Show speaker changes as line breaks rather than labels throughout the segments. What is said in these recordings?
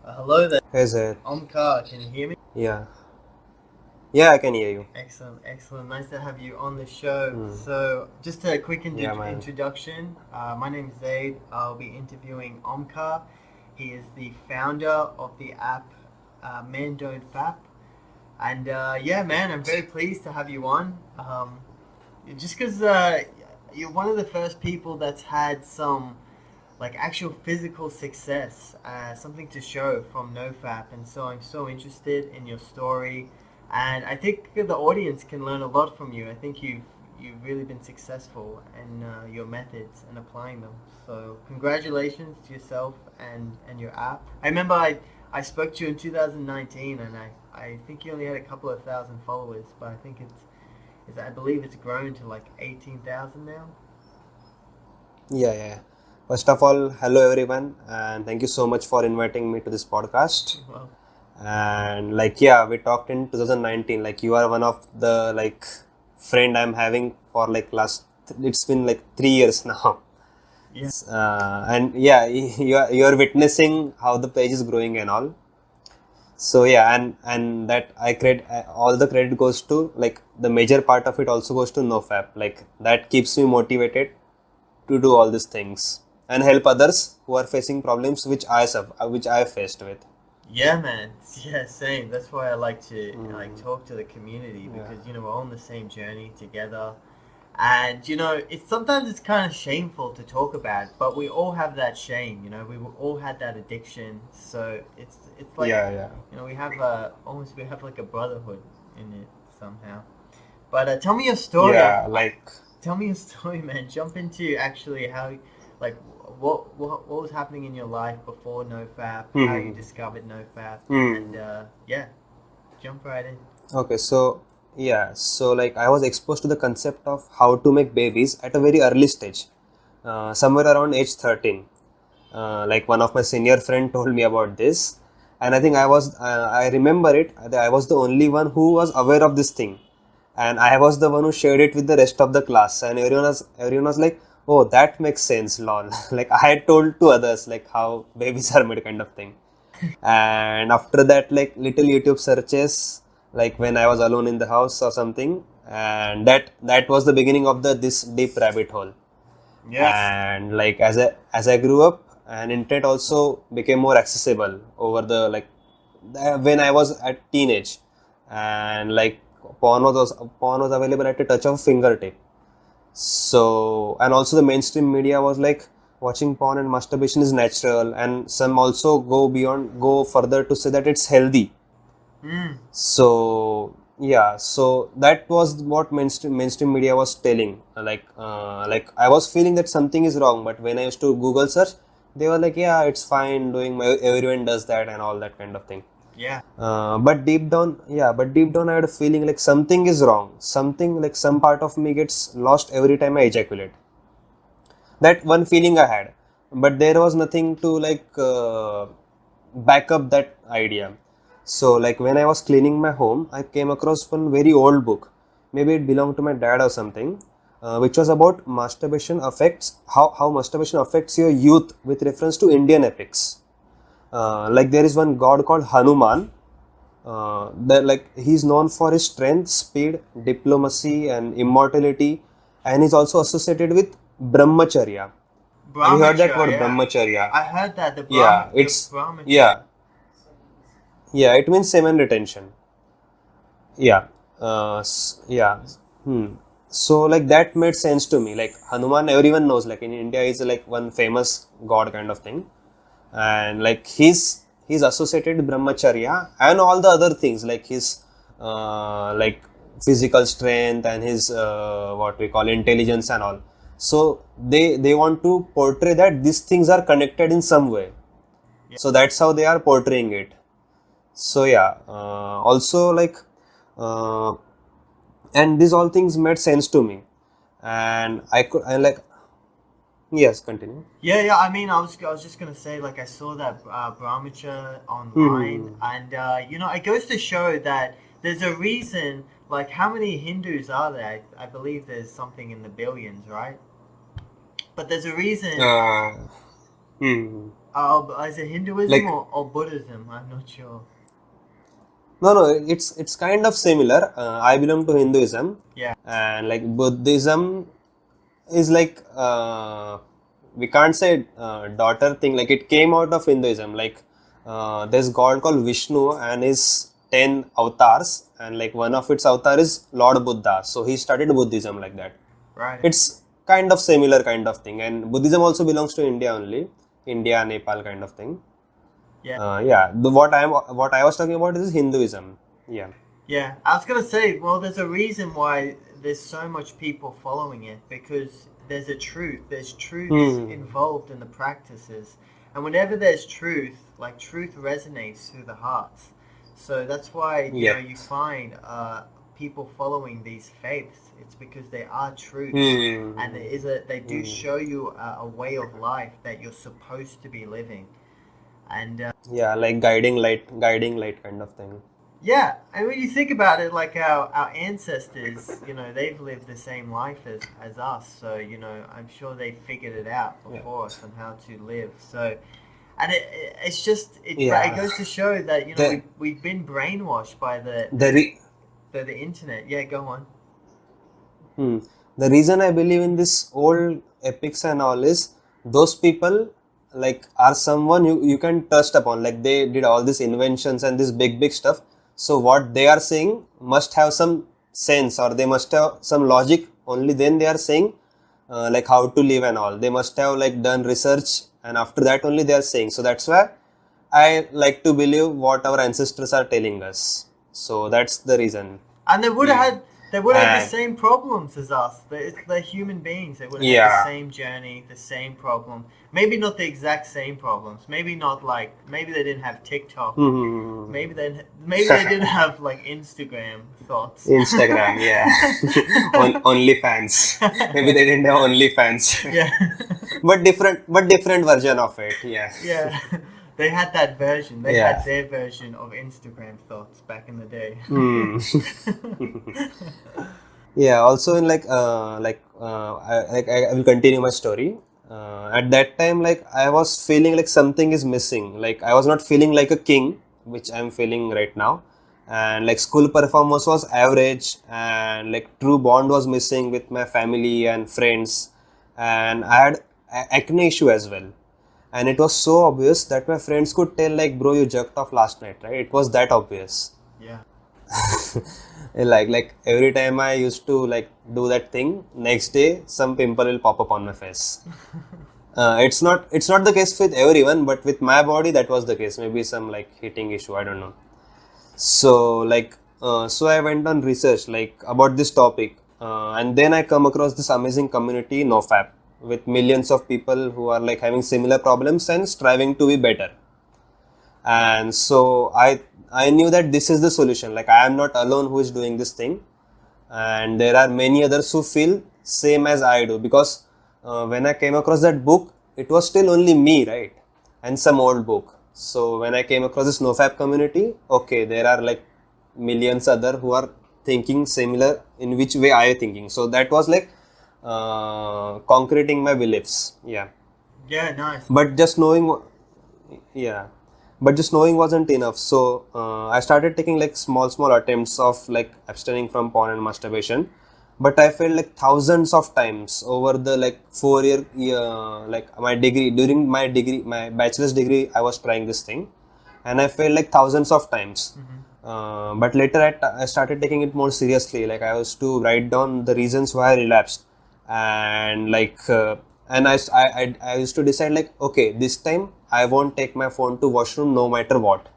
Hello there,
Hey Zed.
Omkar. Can you hear me?
Yeah. Yeah, I can hear you.
Excellent, excellent. Nice to have you on the show.
Hmm.
So, just a quick
Yeah, man.
introduction. My name is Zaid. I'll be interviewing Omkar. He is the founder of the app Men Don't Fap. And yeah, man, I'm very pleased to have you on. Just because you're one of the first people that's had some like actual physical success, something to show from NoFap, and so I'm so interested in your story, and I think the audience can learn a lot from you. I think you've really been successful in your methods and applying them. So congratulations to yourself and your app. I remember I spoke to you in 2019, and I think you only had a couple of thousand followers, but I think it's I believe it's grown to like 18,000 now.
Yeah, yeah. First of all, hello everyone, and thank you so much for inviting me to this podcast.
Well,
And yeah, we talked in 2019. Like, you are one of the friend I'm having for last. It's been 3 years now.
yeah.
And yeah, you are witnessing how the page is growing and all. So yeah, and that I credit all the credit goes to the major part of it also goes to NoFap. Like, that keeps me motivated to do all these things and help others who are facing problems which I faced with.
Yeah, man. Yeah, same. That's why I like to like
Mm,
talk to the community
yeah.
because we're all on the same journey together, and it's sometimes it's kind of shameful to talk about, but we all have that shame. We all had that addiction, so it's like
Yeah, yeah.
we have almost we have like a brotherhood in it somehow. But tell me your story.
Yeah,
Tell me your story, man. Jump into actually how, like, what was happening in your life before NoFap, how you
hmm,
discovered NoFap, and
hmm.
yeah, jump right in.
Okay, so yeah, so I was exposed to the concept of how to make babies at a very early stage, somewhere around age 13. One of my senior friend told me about this, and I remember it. I was the only one who was aware of this thing, and I was the one who shared it with the rest of the class, and everyone was like, "Oh, that makes sense, lol." Like, I had told to others how babies are made, kind of thing. And after that, little YouTube searches, when I was alone in the house or something, and that was the beginning of the this deep rabbit hole.
Yeah.
And as I grew up, and internet also became more accessible over the when I was at teenage, and porn was available at a touch of fingertip. So, and also the mainstream media was like, watching porn and masturbation is natural, and some also go further to say that it's healthy.
Mm.
So yeah, so that was what mainstream media was telling. I was feeling that something is wrong, but when I used to Google search, they were like, yeah, it's fine doing everyone does that and all that kind of thing.
Yeah.
But deep down, I had a feeling like something is wrong. Something, like some part of me gets lost every time I ejaculate. That one feeling I had, but there was nothing to back up that idea. So, when I was cleaning my home, I came across one very old book. Maybe it belonged to my dad or something, which was about how masturbation affects your youth with reference to Indian epics. There is one god called Hanuman, that he's known for his strength, speed, diplomacy, and immortality, and he's also associated with brahmacharya. Have you heard that word,
Brahmacharya.
brahmacharya?
I heard that
Yeah,
the
it's
Brahmacharya.
yeah, yeah. It means semen retention. Yeah, yeah. Hmm. So that made sense to me. Like, Hanuman, everyone knows. Like, in India, is one famous god kind of thing, and he's associated with brahmacharya and all the other things, like his physical strength and his what we call intelligence and all. So they want to portray that these things are connected in some way.
Yeah.
So that's how they are portraying it. So yeah, also uh, and these all things made sense to me, and I yes, continue.
Yeah, yeah. I mean, I was just gonna say, like, I saw that Brahmacharya online,
Hmm.
and it goes to show that there's a reason. Like, how many Hindus are there? I believe there's something in the billions, right? But there's a reason.
Uh, hmm.
Is it Hinduism
Like,
or Buddhism? I'm not sure.
no, it's kind of similar. I belong to Hinduism,
Yeah.
and like Buddhism is like we can't say daughter thing. Like it came out of Hinduism. Like there's God called Vishnu and his 10 avatars, and like one of its avatar is Lord Buddha. So he started Buddhism like that.
Right.
It's kind of similar kind of thing, and Buddhism also belongs to India only, India, Nepal kind of thing.
Yeah.
Yeah, what I was talking about is Hinduism. Yeah.
Yeah. I was gonna say, well, there's a reason why there's so much people following it because there's a truth. There's truths
Hmm.
involved in the practices, and whenever there's truth, like truth resonates through the hearts. So that's why
Yeah.
you find people following these faiths. It's because they are truths, and
Hmm.
they do
Hmm.
show you a way of life that you're supposed to be living. And
Yeah, like guiding light kind of thing.
yeah, and when you think about it, like our ancestors, they've lived the same life as us. So, I'm sure they figured it out
Yeah.
before us on how to live. So, and it's just, it
Yeah.
goes to show that,
The
we've been brainwashed by
the re-
the internet. Yeah, go on.
hmm. The reason I believe in this old epics and all is those people like are someone you can trust upon. Like they did all these inventions and this big stuff. So what they are saying must have some sense or they must have some logic. Only then they are saying like how to live and all. They must have like done research and after that only they are saying. So that's why I like to believe what our ancestors are telling us. So that's the reason.
And
Hmm.
they would have had the
And
same problems as us. They're human beings. They would have had the
yeah.
same journey, the same problem. Maybe not the exact same problems. Maybe not like maybe they didn't have TikTok.
Hmm.
Maybe they didn't have like Instagram thoughts.
Instagram, yeah. OnlyFans. Maybe they didn't have OnlyFans.
Yeah.
but different version of it. Yeah.
Yeah. They had that version. They
Yeah.
had their version of Instagram thoughts back in the day.
Hmm. Yeah. Also, in I will continue my story. At that time, like I was feeling like something is missing. Like I was not feeling like a king, which I'm feeling right now. And like school performance was average, and like true bond was missing with my family and friends. And I had acne issue as well. And it was so obvious that my friends could tell, like, bro, you jerked off last night, right? It was that obvious.
Yeah.
Like every time I used to like do that thing, next day some pimple will pop up on my face. It's not the case with everyone, but with my body that was the case. Maybe some like heating issue, I don't know. So I went on research like about this topic, and then I come across this amazing community NoFap with millions of people who are like having similar problems and striving to be better. And so I knew that this is the solution. Like I am not alone who is doing this thing, and there are many others who feel same as I do because when I came across that book, it was still only me, right, and some old book. So when I came across this NoFap community, okay, there are like millions other who are thinking similar in which way I am thinking. So that was like concreting my beliefs. Yeah.
Yeah, nice.
But just yeah, but just knowing wasn't enough. So I started taking like small attempts of like abstaining from porn and masturbation. But I failed like thousands of times over the like 4 year like my degree during my bachelor's degree. I was trying this thing, and I failed like thousands of times. But later I started taking it more seriously. Like I was to write down the reasons why I relapsed, and I used to decide like, okay, this time I won't take my phone to washroom no matter what.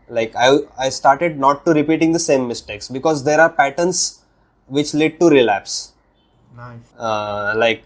Like I started not to repeating the same mistakes because there are patterns which lead to relapse.
Nice.
Like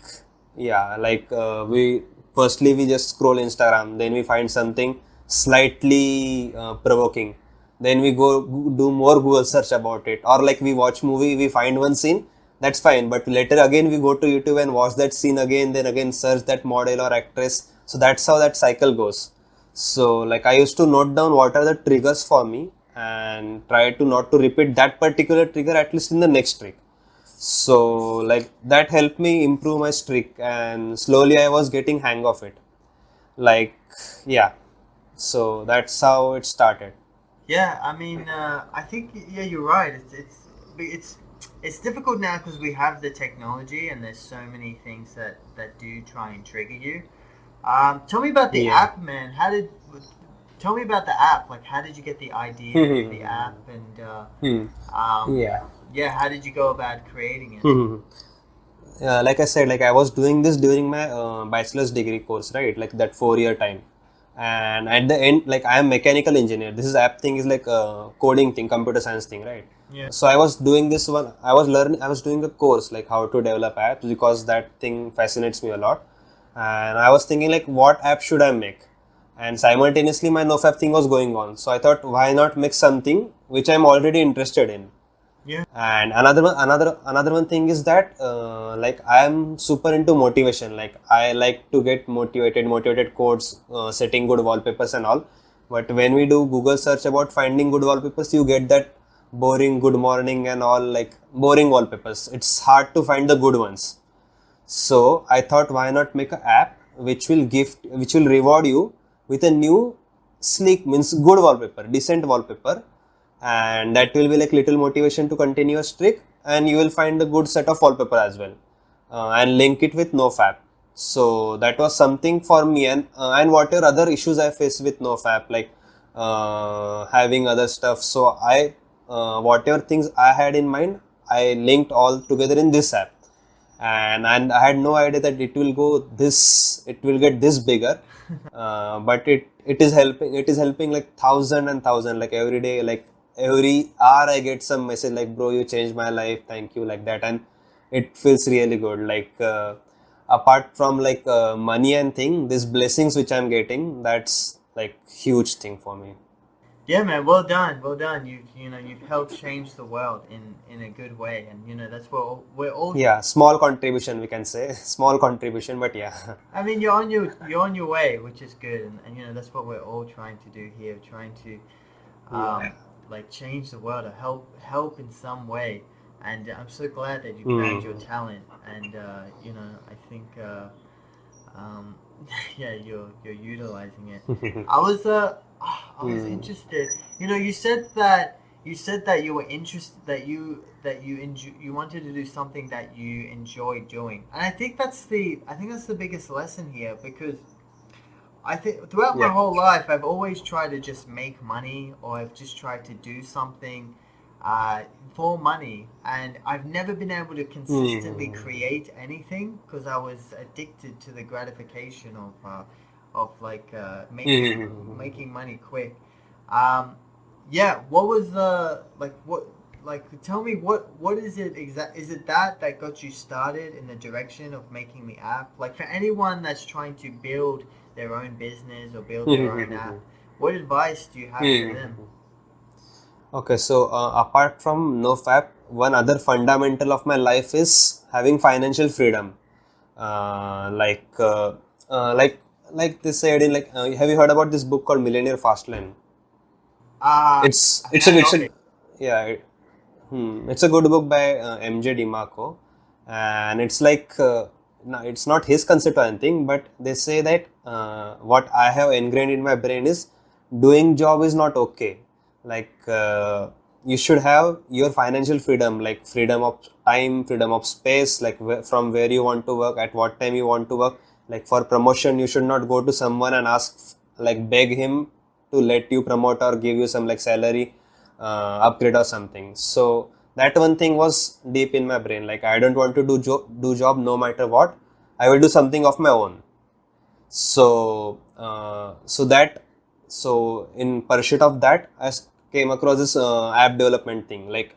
yeah, like we just scroll Instagram, then we find something slightly provoking, then we go do more Google search about it, or like we watch movie, we find one scene, that's fine, but later again we go to YouTube and watch that scene again, then again search that model or actress. So that's how that cycle goes. So like I used to note down what are the triggers for me and try to not to repeat that particular trigger at least in the next trick. So like that helped me improve my streak, and slowly I was getting hang of it. Like, yeah. So that's how it started.
Yeah, I mean, I think yeah, you're right. It's it's difficult now because we have the technology and there's so many things that do try and trigger you. Tell me about the
Yeah.
app, man. How did tell me about the app? Like, how did you get the idea for the app, and
Hmm.
um,
Yeah.
yeah, how did you go about creating it?
Like I said, like I was doing this during my bachelor's degree course, right? Like that 4 year time. And at the end, like I am mechanical engineer. This is app thing is like a coding thing, computer science thing, right?
Yeah,
So I was doing this one. I was doing a course like how to develop apps because that thing fascinates me a lot. And I was thinking like, what app should I make? And simultaneously, my NoFap thing was going on. So I thought, why not make something which I'm already interested in?
yeah,
And another one thing is that like I am super into motivation. Like I like to get motivated quotes, setting good wallpapers and all. But when we do Google search about finding good wallpapers, you get that boring good morning and all, like boring wallpapers. It's hard to find the good ones. So I thought, why not make an app which will reward you with a new sleek, means good wallpaper, decent wallpaper, and that will be like little motivation to continue a streak, and you will find a good set of wallpaper as well, and link it with nofap. So that was something for me, and whatever other issues I faced with nofap, like having other stuff. So I whatever things I had in mind, I linked all together in this app. And I had no idea that it will get this bigger. But it is helping like thousand and thousand, like every day, like every hour I get some message like, bro, you changed my life, thank you, like that. And it feels really good. Like apart from like money and thing, these blessings which I'm getting, that's like huge thing for me.
yeah, man. Well done, well done. You've helped change the world in a good way, and that's what we're all.
Yeah, small contribution we can say. Small contribution, but yeah.
I mean, you're on your way, which is good, and that's what we're all trying to do here, trying to
Yeah.
like change the world or help in some way. And I'm so glad that you found your
Hmm.
talent, and I think um, yeah, you're utilizing it. I was I was
Hmm.
interested. You said that you were interested you wanted to do something that you enjoy doing, and I think that's the biggest lesson here because I think throughout my
Yeah.
whole life, I've always tried to just make money, or I've just tried to do something uh, for money, and I've never been able to consistently
Hmm.
create anything because I was addicted to the gratification of like making money quick. Um, yeah, what was the like what like tell me what is it exact is it that got you started in the direction of making the app? Like for anyone that's trying to build their own business or build their own app, what advice do you have for them?
Okay, so apart from NoFap, one other fundamental of my life is having financial freedom. Uh, like, uh, uh, like, like they said in like, have you heard about this book called Millionaire Fastlane?
Uh I've heard
It's
of
a
it.
yeah, it's a good book by MJ DiMarco, and it's like no, it's not his concept or anything, but they say that what I have ingrained in my brain is doing job is not okay. Like you should have your financial freedom, like freedom of time, freedom of space, like from where you want to work, at what time you want to work. Like for promotion, you should not go to someone and ask, like beg him to let you promote or give you some like salary upgrade or something. So that one thing was deep in my brain. Like I don't want to do job no matter what. I will do something of my own. So so in pursuit of that, came across this app development thing. Like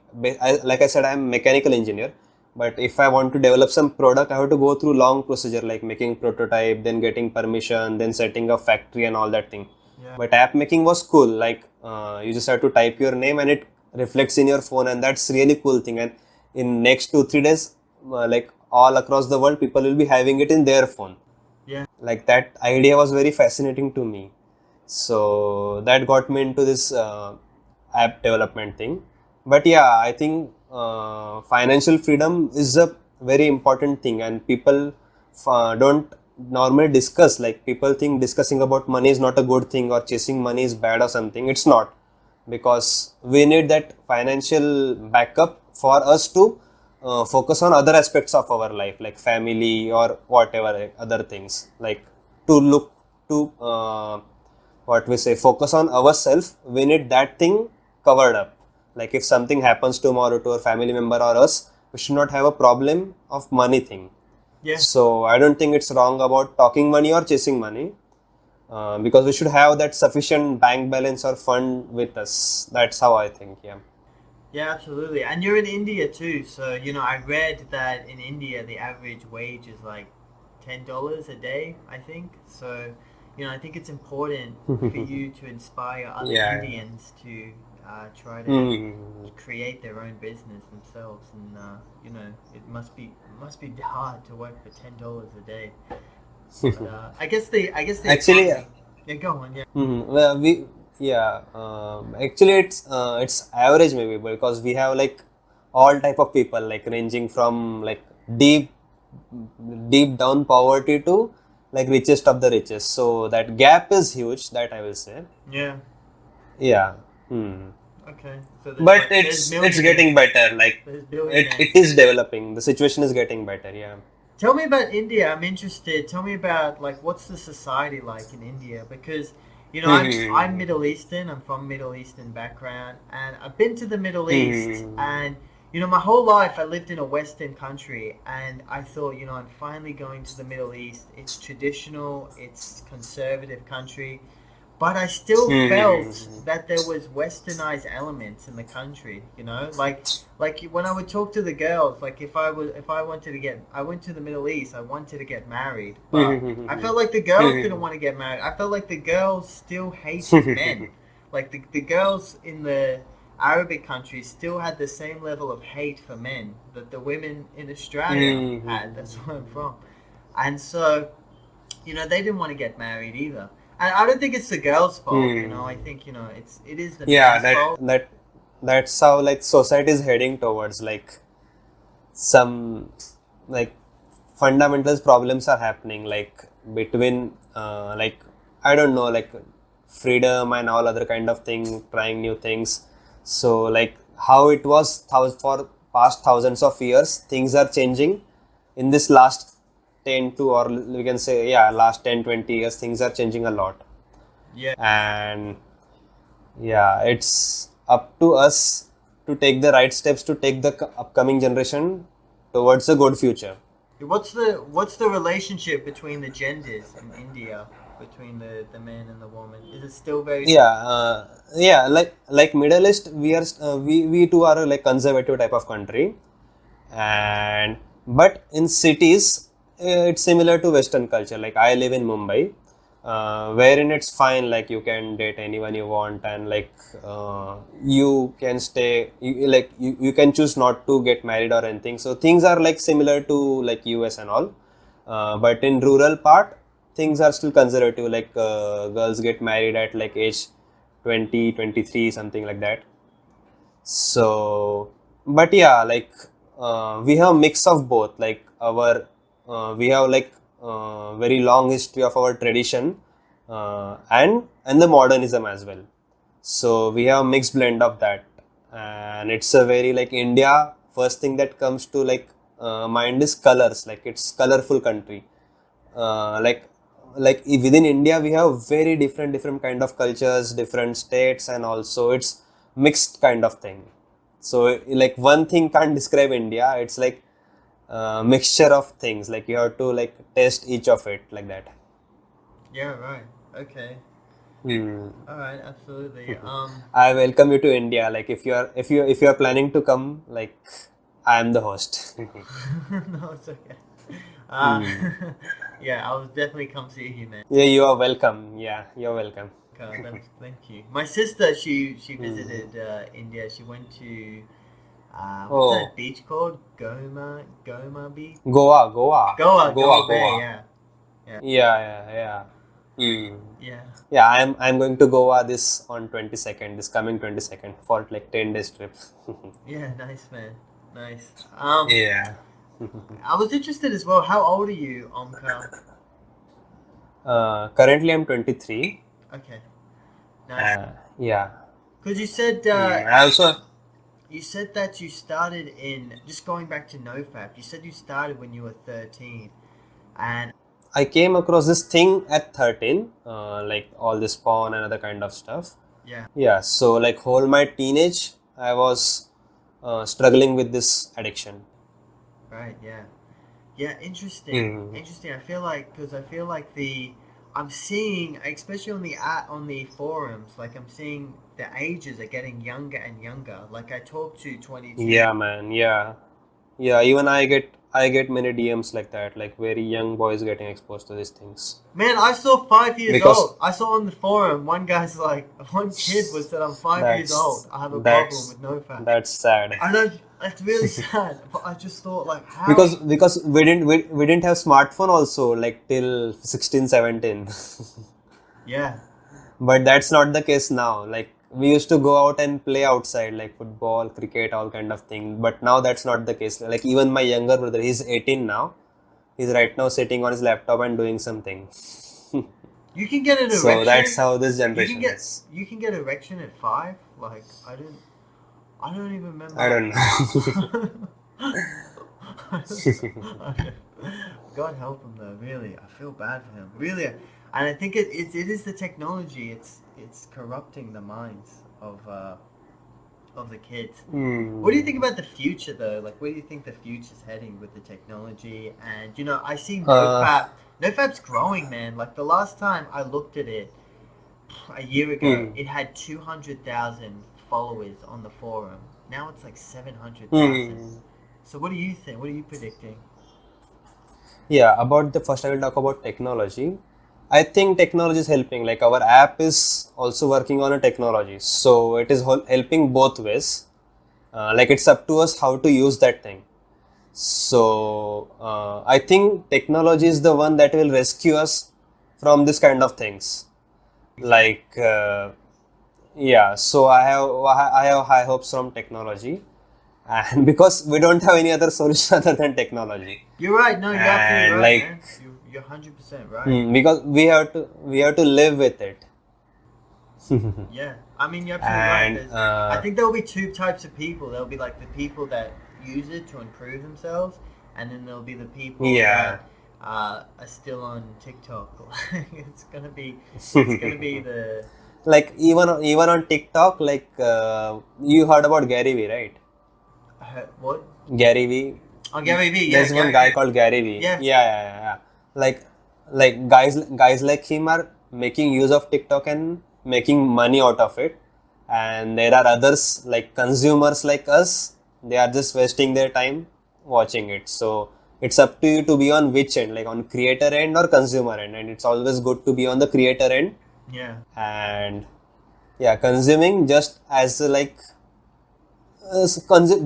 like I said, I'm mechanical engineer. But if I want to develop some product, I have to go through long procedure like making prototype, then getting permission, then setting up factory and all that thing.
Yeah.
But app making was cool. Like you just have to type your name and it reflects in your phone, and that's really cool thing. And in next 2 3 days, like all across the world, people will be having it in their phone.
Yeah.
Like that idea was very fascinating to me. So that got me into this app development thing. But yeah, I think financial freedom is a very important thing, and people don't normally discuss. Like people think discussing about money is not a good thing or chasing money is bad or something. It's not, because we need that financial backup for us to focus on other aspects of our life, like family or whatever other things, like to look to what we say, focus on ourselves. We need that thing covered up. Like if something happens tomorrow to a family member or us, we should not have a problem of money thing.
Yeah.
So I don't think it's wrong about talking money or chasing money, because we should have that sufficient bank balance or fund with us. That's how I think. Yeah.
Yeah, absolutely. And you're in India too, so I read that in India the average wage is like $10 a day, I think. So, I think it's important for you to inspire other
Yeah.
Indians to try to
Hmm.
create their own business themselves, and it must be hard to work for $10 a day. But I guess the
Actually,
economy. Yeah, go on. Yeah.
well, yeah, actually it's average maybe, because we have like all type of people, like ranging from like deep deep down poverty to like richest of the richest. So that gap is huge, that I will say.
Yeah.
Yeah. Hmm.
Okay. So
But
there's
it's
millionaires.
getting better. Like
There's
it,
billionaires.
it is developing. The situation is getting better. Yeah.
Tell me about India. I'm interested. Tell me about like what's the society like in India, because I'm
Hmm.
Middle Eastern. I'm from Middle Eastern background, and I've been to the Middle East,
Hmm.
and my whole life I lived in a Western country, and I thought, I'm finally going to the Middle East. It's traditional. It's conservative country. But I still felt
Hmm.
that there was westernized elements in the country, like when I would talk to the girls, like if I wanted to get, I went to the Middle East, I wanted to get married, but I
Hmm.
felt like the girls didn't want to get married. I felt like the girls still hated men, like the girls in the Arabic countries still had the same level of hate for men that the women in Australia had. That's
Hmm.
where I'm from, and so they didn't want to get married either. And I don't think it's the girl's fault. I
Hmm.
think it is the
Yeah,
man's
that
fault.
that that's how like society is heading towards, like some like fundamental problems are happening, like between like I don't know, like freedom and all other kind of thing, trying new things. So like how it was for past thousands of years, things are changing in this last 10 to, or we can say, yeah, last 10-20 years, things are changing a lot.
Yeah.
And yeah, it's up to us to take the right steps to take the upcoming generation towards a good future.
What's the relationship between the genders in India, between the man and the woman? Is it still very
Yeah,
similar?
yeah, like Middle East, we too are like conservative type of country, and but in cities, it's similar to Western culture. Like I live in Mumbai, wherein it's fine. Like you can date anyone you want, and like you can stay. You can choose not to get married or anything. So things are like similar to like US and all. But in rural part, things are still conservative. Like girls get married at like age 20, 23, something like that. So, but yeah, like we have mix of both. Like we have like very long history of our tradition, and the modernism as well. So we have mixed blend of that, and it's a very like India. First thing that comes to like mind is colors. Like it's colorful country. Like within India we have very different kind of cultures, different states, and also it's mixed kind of thing. So like one thing can't describe India. It's like mixture of things. Like you have to like taste each of it like that.
Yeah. Right. Okay.
Hmm.
All right. Absolutely.
I welcome you to India. Like if you are planning to come, like I am the host.
No, it's okay. Uh,
Hmm.
yeah, I will definitely come see you, man.
Yeah, you are welcome. Yeah, you're welcome.
Thank you. My sister, she
Hmm.
visited India. She went to what's
Oh,
that beach called? Goma Beach.
Goa, Goa,
Goa
Goa,
Bay.
Goa.
Yeah, yeah,
Yeah, yeah, yeah. Hmm.
yeah,
Yeah, I'm going to Goa this on 22nd, this coming 22nd for like 10 days trip.
yeah. Nice, man. Nice.
Yeah.
I was interested as well. How old are you, Omkar?
Currently, I'm 23.
Okay, nice.
Yeah.
Because you said
I also
you said that you started in just going back to NoFap. You said you started when you were 13, and
I came across this thing at 13, like all this porn and other kind of stuff.
yeah,
Yeah. So like whole my teenage, I was struggling with this addiction.
right, yeah. Yeah, interesting.
Mm.
Interesting. I feel like because I feel like the I'm seeing, especially on the forums, like I'm seeing the ages are getting younger and younger. Like I talked to 22.
Yeah, man. Yeah. Yeah, even I get many DMs like that, like very young boys getting exposed to these things.
Man, I saw 5 years
Because
old. I saw on the forum one guy's like one kid was said I'm 5 years old.
that's
I have a problem
that's
with no fat.
that's sad.
I know it's really sad, but I just thought like how
Because we didn't have smartphone also like till 16 17.
yeah.
But that's not the case now. Like we used to go out and play outside like football, cricket, all kind of thing. But now that's not the case. Like even my younger brother, he's 18 now. He's right now sitting on his laptop and doing something.
You can get an
So that's
erection.
how this
You can
generation
get
is.
you can get erection at 5. Like I don't even
I
remember.
don't know.
Okay. God help him though. Really, I feel bad for him. Really, and I think it is the technology. It's corrupting the minds of the kids. What do you think about the future though? Like, where do you think the future's heading with the technology? And I see
Uh,
NoFap's growing, man. Like the last time I looked at it a year ago,
hmm,
it had 200,000 followers on the forum. Now it's like 700,000.
hmm.
So what do you think? What are you predicting?
Yeah, about the first I will talk about technology. I think technology is helping. Like our app is also working on a technology, so it is helping both ways. Like it's up to us how to use that thing. So I think technology is the one that will rescue us from this kind of things.
Exactly.
Like yeah, so I have high hopes from technology, and because we don't have any other solution other than technology,
You're right. No, you're absolutely
and
right,
like
man. You're 100% right.
because we have to live with it.
Yeah, I mean, you're absolutely right.
And
I think there'll be two types of people. There'll be like the people that use it to improve themselves, and then there'll be the people
yeah.
that are still on TikTok. It's gonna be the
Like even on TikTok, like you heard about Gary Vee, right?
what?
Gary Vee.
Oh, Gary Vee. Yeah,
There's one
Gary.
guy called Gary Vee.
Yeah.
Yeah. Like guys like him are making use of TikTok and making money out of it. And there are others like consumers like us. They are just wasting their time watching it. So it's up to you to be on which end, like on creator end or consumer end. And it's always good to be on the creator end.
Yeah.
And yeah, consuming just as like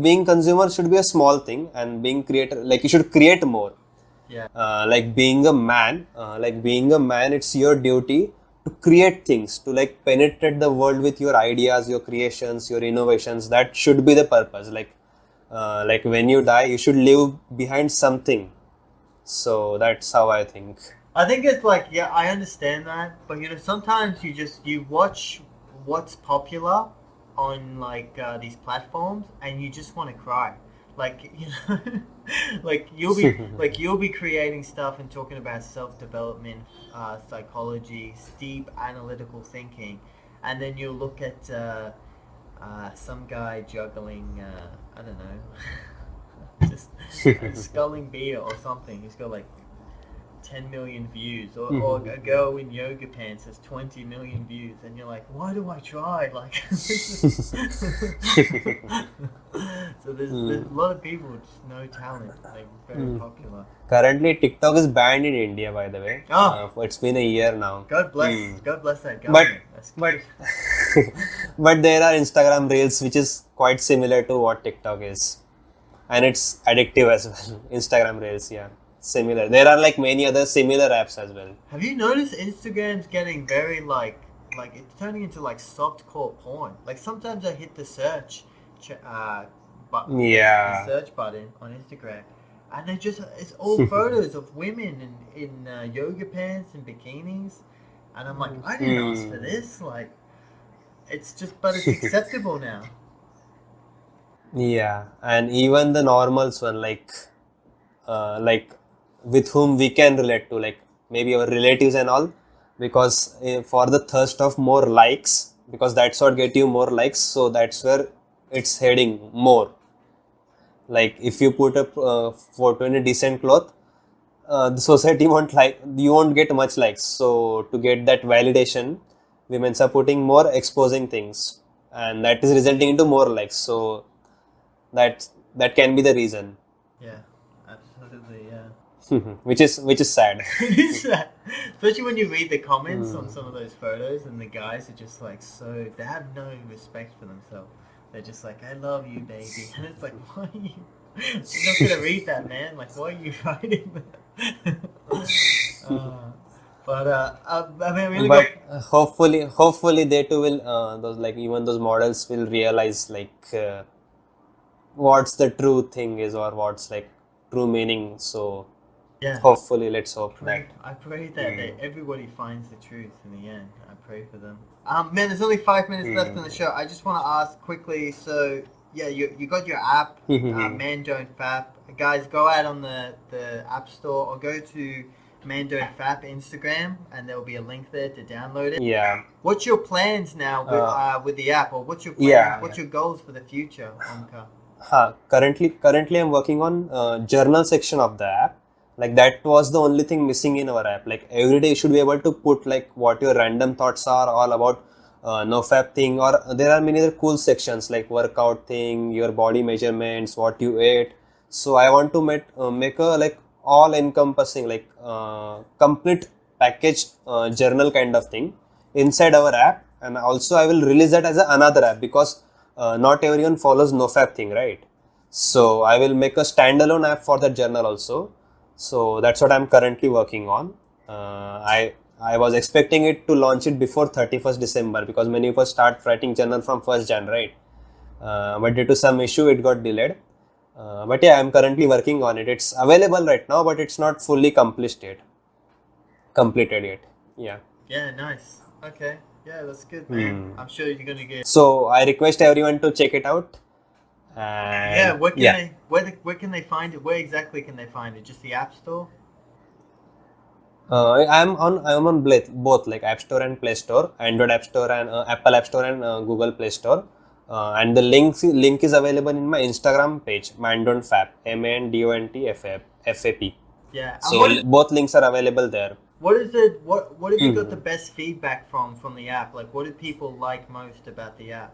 being consumer should be a small thing, and being creator, like you should create more.
Yeah.
Like being a man, it's your duty to create things, to like penetrate the world with your ideas, your creations, your innovations. That should be the purpose. Like when you die, you should leave behind something. So that's how I think.
I think it's like, yeah, I understand that, but sometimes you watch what's popular on like these platforms, and you just want to cry. Like like you'll be creating stuff and talking about self development, psychology, deep analytical thinking, and then you'll look at some guy juggling, I don't know, just sculling beer or something. He's got like 10 million views, or a girl in yoga pants has 20 million views, and you're like, why do I try? Like, so there's a lot of people with just no talent, like very popular.
Currently, TikTok is banned in India, by the way.
Oh,
It's been a year now.
God bless that
But
government. That's
but
good.
but there are Instagram Reels which is quite similar to what TikTok is, and it's addictive as well. Instagram Reels, yeah, similar. There are like many other similar apps as well.
Have you noticed Instagram's getting very like it's turning into like softcore porn? Like sometimes I hit the search, the
Yeah.
search button on Instagram, and it's all photos of women in yoga pants and bikinis, and I'm like, I didn't ask for this. Like, but it's acceptable now.
Yeah, and even the normals one, like with whom we can relate to, like maybe our relatives and all, because for the thirst of more likes, because that's what get you more likes, so that's where it's heading more. Like if you put a photo in a decent cloth, the society won't like, you won't get much likes. So to get that validation, women are putting more exposing things, and that is resulting into more likes. So that can be the reason.
Yeah, absolutely. Yeah.
which is sad.
It's sad. Especially when you read the comments on some of those photos, and the guys are just like, so they have no respect for themselves. They're just like, I love you, baby. And it's like, why are you? You're not gonna read that, man. Like, why are you writing that? I mean, really
But
got.
hopefully they too will, those, like even those models will realize like what's the true thing is, or what's like true meaning. So
Yeah.
hopefully, let's hope that.
I pray that everybody finds the truth in the end. I pray for them. Man, there's only 5 minutes left in the show. I just want to ask quickly. So, yeah, you got your app, Man Don't Fap. Guys, go out on the App Store or go to Man Don't Fap Instagram, and there will be a link there to download it.
Yeah.
What's your plans now with the app, or what's your plan?
Yeah.
What's your goals for the future, Omkar?
Currently I'm working on journal section of the app. Like that was the only thing missing in our app. Like every day you should be able to put like what your random thoughts are all about nofap thing, or there are many other cool sections like workout thing, your body measurements, what you ate. So I want to make a like all encompassing, like complete package journal kind of thing inside our app. And also I will release that as another app, because not everyone follows nofap thing, right? So I will make a standalone app for that journal also. So that's what I'm currently working on. I was expecting it to launch it before 31st December, because many of us start writing journal from 1st Jan, right? But due to some issue, it got delayed. But yeah, I'm currently working on it. It's available right now, but it's not fully completed yet. Yeah.
Yeah, nice. Okay. Yeah, that's good, man. I'm sure you're gonna get.
So I request everyone to check it out. And
Yeah, where can they find it? Where exactly can they find it? Just the App Store?
I'm on both, like App Store and Play Store, Android App Store and Apple App Store and Google Play Store. And the link is available in my Instagram page, Mandontfap, MANDONTFAP.
Yeah. And
So both links are available there.
what is it? What have you got the best feedback from the app? Like, what do people like most about the app?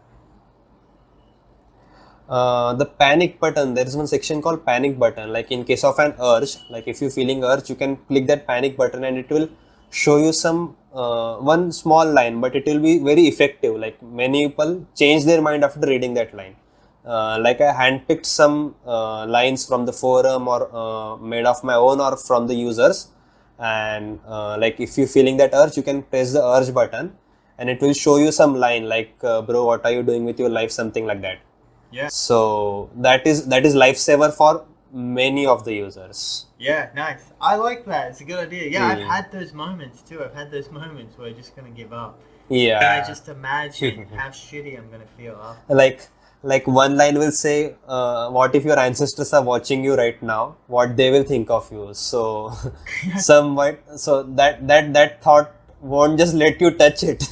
The panic button, there is one section called panic button. Like in case of an urge, like if you're feeling urge, you can click that panic button and it will show you some one small line, but it will be very effective. Like many people change their mind after reading that line. Like I handpicked some lines from the forum, or made of my own, or from the users. And like if you're feeling that urge, you can press the urge button and it will show you some line like, bro, what are you doing with your life? Something like that.
Yeah.
So that is lifesaver for many of the users.
Yeah, nice. I like that. It's a good idea. Yeah, I've had those moments too. I've had those moments where I'm just gonna give up.
Yeah.
And I just imagine how shitty I'm gonna feel after.
Like one line will say, what if your ancestors are watching you right now? What they will think of you? So that thought won't just let you touch it.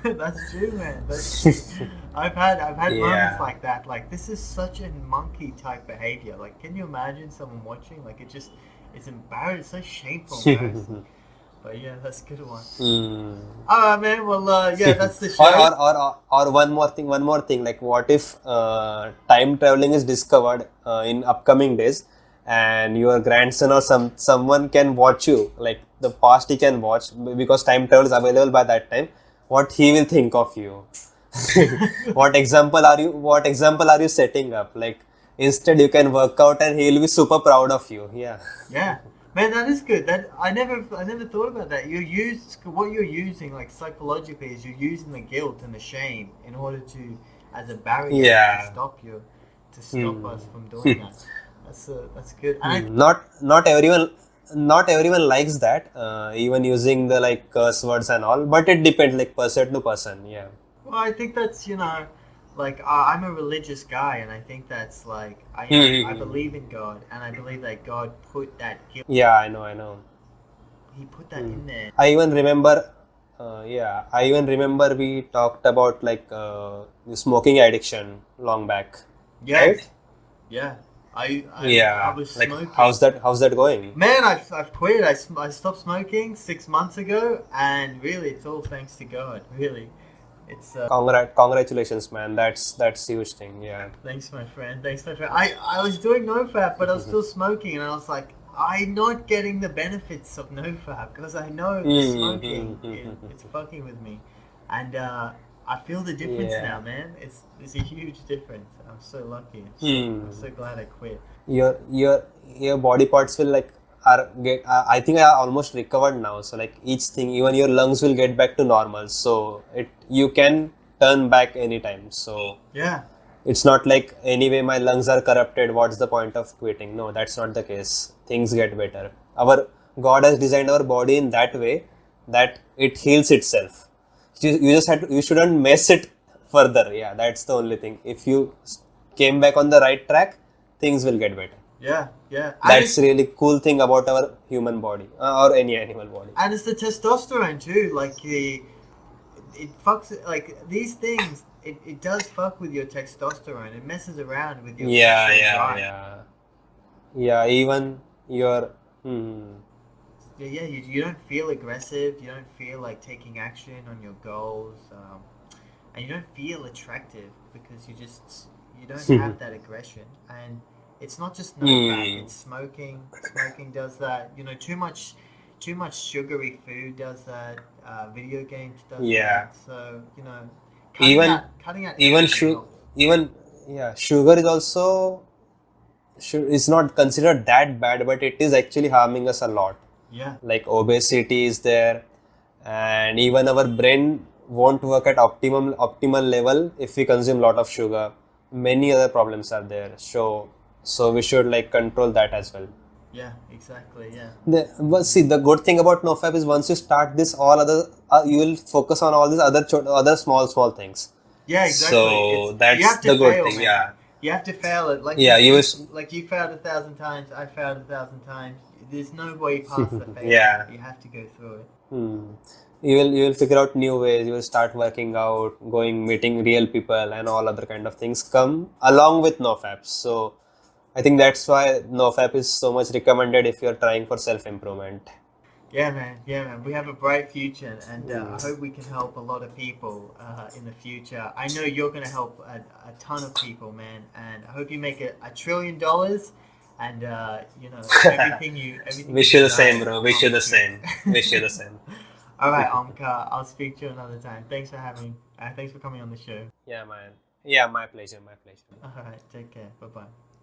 That's true, man. That's true. I've had
Yeah.
moments like that. Like, this is such a monkey type behavior. Like, can you imagine someone watching? Like, it's embarrassing. It's so shameful, embarrassing. But yeah, that's a good one. All right, man. Well, yeah, that's the show.
Or one more thing. Like, what if time traveling is discovered in upcoming days, and your grandson or someone can watch you, like the past he can watch, because time travel is available by that time. What he will think of you? What example are you setting up? Like, instead you can work out and he will be super proud of you. Yeah.
Yeah, man, that is good. That I never thought about that. What you're using, like psychologically, is you're using the guilt and the shame in order to, as a barrier,
Yeah.
to stop us from doing that. That's good. And
Not everyone likes that. Even using the like curse words and all, but it depends like person to person. Yeah.
well, I think that's like I'm a religious guy, and I think that's like I believe in God, and I believe that God put that guilt.
Yeah, I know, I know.
He put that in there.
I even remember, I even remember we talked about like the smoking addiction long back, right?
Yes. Yeah. I
Yeah,
was
like
smoking.
how's that going?
Man, I've quit. I stopped smoking 6 months ago, and really, it's all thanks to God. Really, it's
Congratulations, man. That's huge thing. Yeah.
thanks, my friend. Thanks, my friend. I was doing NoFap, but I was still smoking, and I was like, I'm not getting the benefits of NoFap because I know the smoking it's fucking with me, and I feel the difference now,
Yeah.
man. It's a huge difference. I'm so lucky. I'm
Hmm.
so glad I quit.
Your body parts will like are get I think I almost recovered now, so like each thing, even your lungs will get back to normal, so it you can turn back anytime. So
Yeah.
it's not like anyway my lungs are corrupted, what's the point of quitting? No, that's not the case. Things get better. Our God has designed our body in that way that it heals itself. You just had to, you shouldn't mess it further. Yeah, that's the only thing. If you came back on the right track, things will get better.
Yeah, yeah,
That's really cool thing about our human body or any animal body.
and it's the testosterone too. Like it fucks like these things. It does fuck with your testosterone. It messes around with your
Yeah,
sexual
yeah,
drive.
yeah. Yeah, even your hmm,
Yeah, yeah. You don't feel aggressive. You don't feel like taking action on your goals, and you don't feel attractive because you don't have that aggression. And it's not just no fap.
hmm.
It's smoking. Smoking does that. Too much sugary food does that. Video games does
Yeah.
that. So
Even
cutting out
even
everything
su
helps.
even yeah, sugar is also is not considered that bad, but it is actually harming us a lot.
Yeah,
Like obesity is there, and even our brain won't work at optimal level if we consume lot of sugar. Many other problems are there. So we should like control that as well.
yeah, exactly. Yeah,
But see, the good thing about NoFap is once you start this, all other you will focus on all these other small things.
yeah, exactly.
So
It's you
that's
have to
the good
fail,
thing.
man.
Yeah,
You have to fail it.
yeah.
Like you failed 1,000 times. I failed 1,000 times. There's no way past the failure.
Yeah.
You have to go through it.
Hmm. You will figure out new ways. You will start working out, going meeting real people, and all other kind of things come along with NoFap. So I think that's why NoFap is so much recommended if you're trying for self improvement.
Yeah, man. Yeah, man. We have a bright future, and I
Hmm.
hope we can help a lot of people in the future. I know you're going to help a ton of people, man, and I hope you make $1 trillion, and everything you
Wish you the same,
desire
bro. Wish you the
comes
same. Wish you
true.
the same.
All right, Omkar. I'll speak to you another time. Thanks for having. Thanks for coming on the show.
Yeah, man. Yeah, my pleasure. My pleasure.
All right, take care. Bye bye.